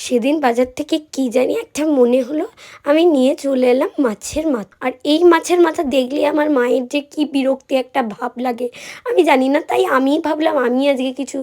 সেদিন বাজার থেকে কি জানি একটা মনে হলো, আমি নিয়ে চলে এলাম মাছের মাথা। আর এই মাছের মাথা দেখলে আমার মায়ের যে কি বিরক্তি একটা ভাব লাগে আমি জানি না। তাই আমি ভাবলাম আমি আজকে কিছু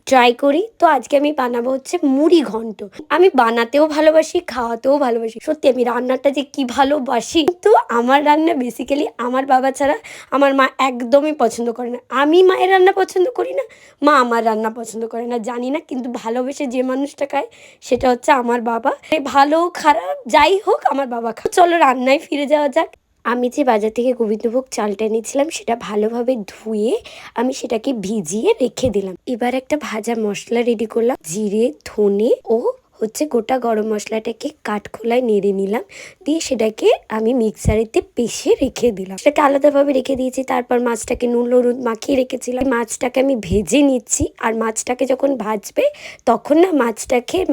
ট্রাই করি। তো আজকে আমি বানাবো হচ্ছে মুড়ি ঘন্ট। আমি বানাতেও ভালোবাসি, খাওয়াতেও ভালোবাসি। সত্যি আমি রান্নাটা যে কি ভালোবাসি, কিন্তু আমার রান্না বেসিক্যালি আমার বাবা ছাড়া আমার মা একদমই পছন্দ করে না। আমি মায়ের রান্না পছন্দ করি না, মা আমার রান্না পছন্দ করে না, জানি না। কিন্তু ভালোবেসে যে মানুষটা খায় সেটা হচ্ছে আমার বাবা। ভালো খারাপ যাই হোক আমার বাবা খায়। চলো রান্নায় ফিরে যাওয়া যাক। আমি যে বাজার থেকে গোবিন্দভোগ চালটা এনেছিলাম সেটা ভালোভাবে ধুয়ে আমি সেটাকে ভিজিয়ে রেখে দিলাম। এবার একটা ভাজা মশলা রেডি করলাম। জিরে, ধনে ও হচ্ছে গোটা গরম মশলাটাকে কাঠখোলায় নেড়ে নিলাম, দিয়ে সেটাকে আমি মিক্সারেতে পেষে রেখে দিলাম। সেটাকে আলাদাভাবে রেখে দিয়েছি। তারপর মাছটাকে নুন হলুদ মাখিয়ে রেখেছিলাম। মাছটাকে আমি ভেজে নিচ্ছি। আর মাছটাকে যখন ভাজবে তখন না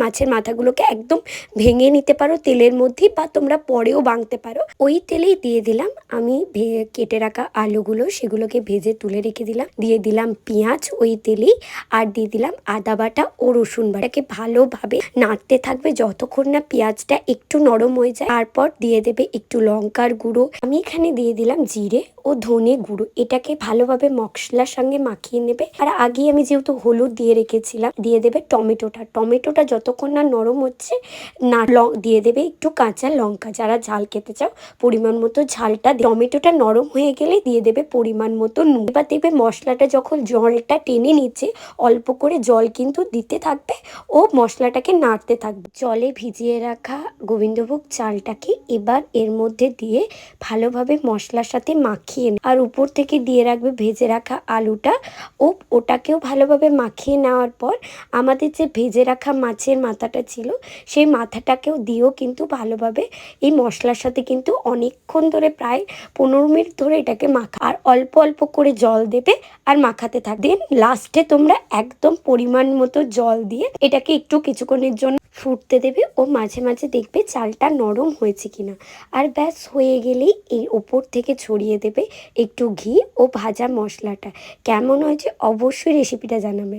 মাছের মাথাগুলোকে একদম ভেঙে নিতে পারো তেলের মধ্যে, বা তোমরা পরেও ভাঙতে পারো। ওই তেলেই দিয়ে দিলাম আমি কেটে রাখা আলুগুলো, সেগুলোকে ভেজে তুলে রেখে দিলাম। দিয়ে দিলাম পেঁয়াজ ওই তেলেই, আর দিয়ে দিলাম আদা বাটা ও রসুন বাটাকে ভালোভাবে নাড়তে থাকবে যতক্ষণ না পেঁয়াজটা একটু নরম হয়ে যায়। তারপর দিয়ে দেবে একটু লঙ্কার গুঁড়ো। আমি এখানে দিয়ে দিলাম জিরে ও ধনে গুঁড়ো। এটাকে ভালোভাবে মশলার সঙ্গে মাখিয়ে নেবে। আর আগে আমি যেহেতু হলুদ দিয়ে রেখেছিলাম, দিয়ে দেবে টমেটোটা যতক্ষণ না নরম হচ্ছে না দিয়ে দেবে একটু কাঁচা লঙ্কা। যারা ঝাল খেতে চাও পরিমাণ মতো ঝালটা। টমেটোটা নরম হয়ে গেলে দিয়ে দেবে পরিমাণ মতো নুন। এবার দেখবে মশলাটা যখন জলটা টেনে নিচ্ছে, অল্প করে জল কিন্তু দিতে থাকবে ও মশলাটাকে নাড়তে থাকবে। জলে ভিজিয়ে রাখা গোবিন্দভোগ চালটাকে এবার এর মধ্যে দিয়ে ভালোভাবে মশলার সাথে মাখিয়ে আর উপর থেকে দিয়ে রাখবে ভেজে রাখা আলুটা ও ওটাকেও ভালোভাবে মাখিয়ে নেওয়ার পর আমাদের যে ভেজে রাখা মাছের মাথাটা ছিল সেই মাথাটাকেও দিয়েও কিন্তু ভালোভাবে এই মশলার সাথে কিন্তু অনেকক্ষণ ধরে প্রায় 15 মিনিট ধরে এটাকে মাখা। আর অল্প অল্প করে জল দেবে আর মাখাতে থাকবে। লাস্টে তোমরা একদম পরিমাণ মতো জল দিয়ে এটাকে একটু কিছুক্ষণের জন্য ফুটতে দেবে ও মাঝে মাঝে দেখবে চালটা নরম হয়েছে কিনা। আর ব্যাস হয়ে গেলেই এই ওপর থেকে ছড়িয়ে দেবে একটু ঘি ও ভাজা মশলাটা। কেমন হয়েছে অবশ্যই রেসিপিটা জানাবে।